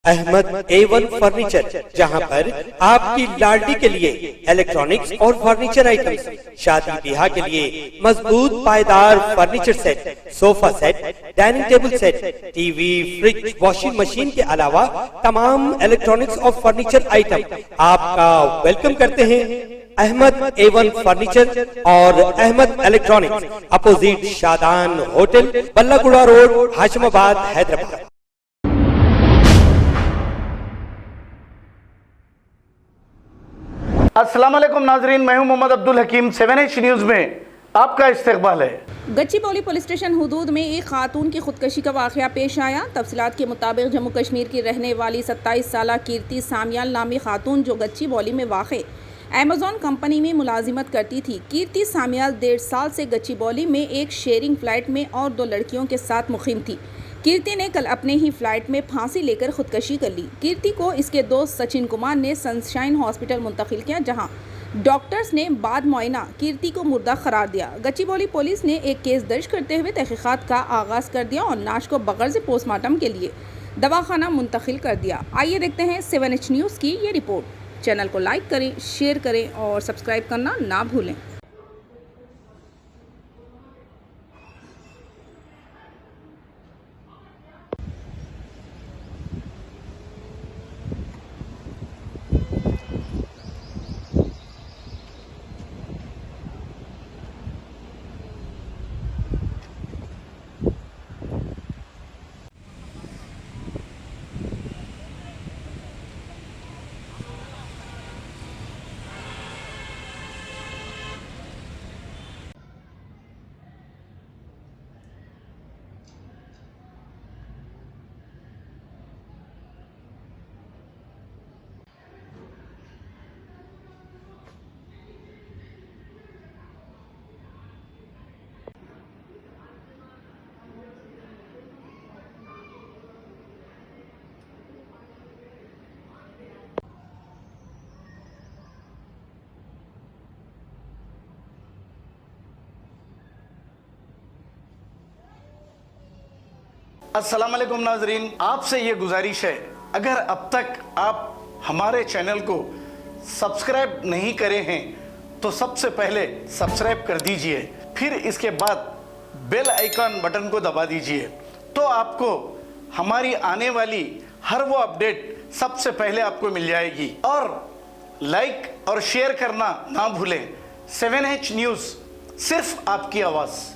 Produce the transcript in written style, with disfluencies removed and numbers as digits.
Ahmad A1 furniture, जहां पर आपकी लाडली के लिए इलेक्ट्रॉनिक्स और फर्नीचर आइटम्स, शादी ब्याह के लिए मजबूत पायदार furniture set, sofa set, dining table set, TV, fridge, washing machine के अलावा तमाम इलेक्ट्रॉनिक्स और फर्नीचर आइटम आपका वेलकम करते हैं। अहमद A1 फर्नीचर और Ahmed electronics, opposite Shadan hotel, Ballaguda road, Hashimabad, Hyderabad. अस्सलाम वालेकुम नाजरीन, मैं हूं मोहम्मद अब्दुल हकीम। 7H न्यूज़ में आपका इस्तकबाल है। गच्चीबौली पुलिस स्टेशन हुदूद में एक खातून की खुदकशी का वाक़या पेश आया। तफसीलात के मुताबिक जम्मू कश्मीर की रहने वाली 27 साला कीर्ति सामियाल नामी खातून, जो गच्चीबौली में वाक़े अमेज़ॉन कंपनी में मुलाजिमत करती थी। कीर्ति सामियाल 1.5 साल से गच्चीबौली में एक शेयरिंग फ्लाइट में और 2 लड़कियों के साथ मुक़ीम थी। कीर्ति ने कल अपने ही फ्लाइट में फांसी लेकर खुदकशी कर ली। कीर्ति को इसके दोस्त सचिन कुमार ने सनशाइन हॉस्पिटल मुंतकिल किया, जहां डॉक्टर्स ने बाद मुआयना कीर्ति को मुर्दा करार दिया। गच्चीबौली पुलिस ने एक केस दर्ज करते हुए तहकीकात का आगाज़ कर दिया और नाश को बगैर से पोस्टमार्टम के लिए दवाखाना मुंतकिल कर दिया। आइए देखते हैं 7H न्यूज़ की ये रिपोर्ट। चैनल को लाइक करें, शेयर करें और सब्सक्राइब करना ना भूलें। अस्सलाम वालेकुम नाजरीन, आपसे ये गुजारिश है, अगर अब तक आप हमारे चैनल को सब्सक्राइब नहीं करे हैं तो सबसे पहले सब्सक्राइब कर दीजिए, फिर इसके बाद बेल आइकन बटन को दबा दीजिए, तो आपको हमारी आने वाली हर वो अपडेट सबसे पहले आपको मिल जाएगी। और लाइक और शेयर करना ना भूलें। 7H न्यूज़, सिर्फ आपकी आवाज़।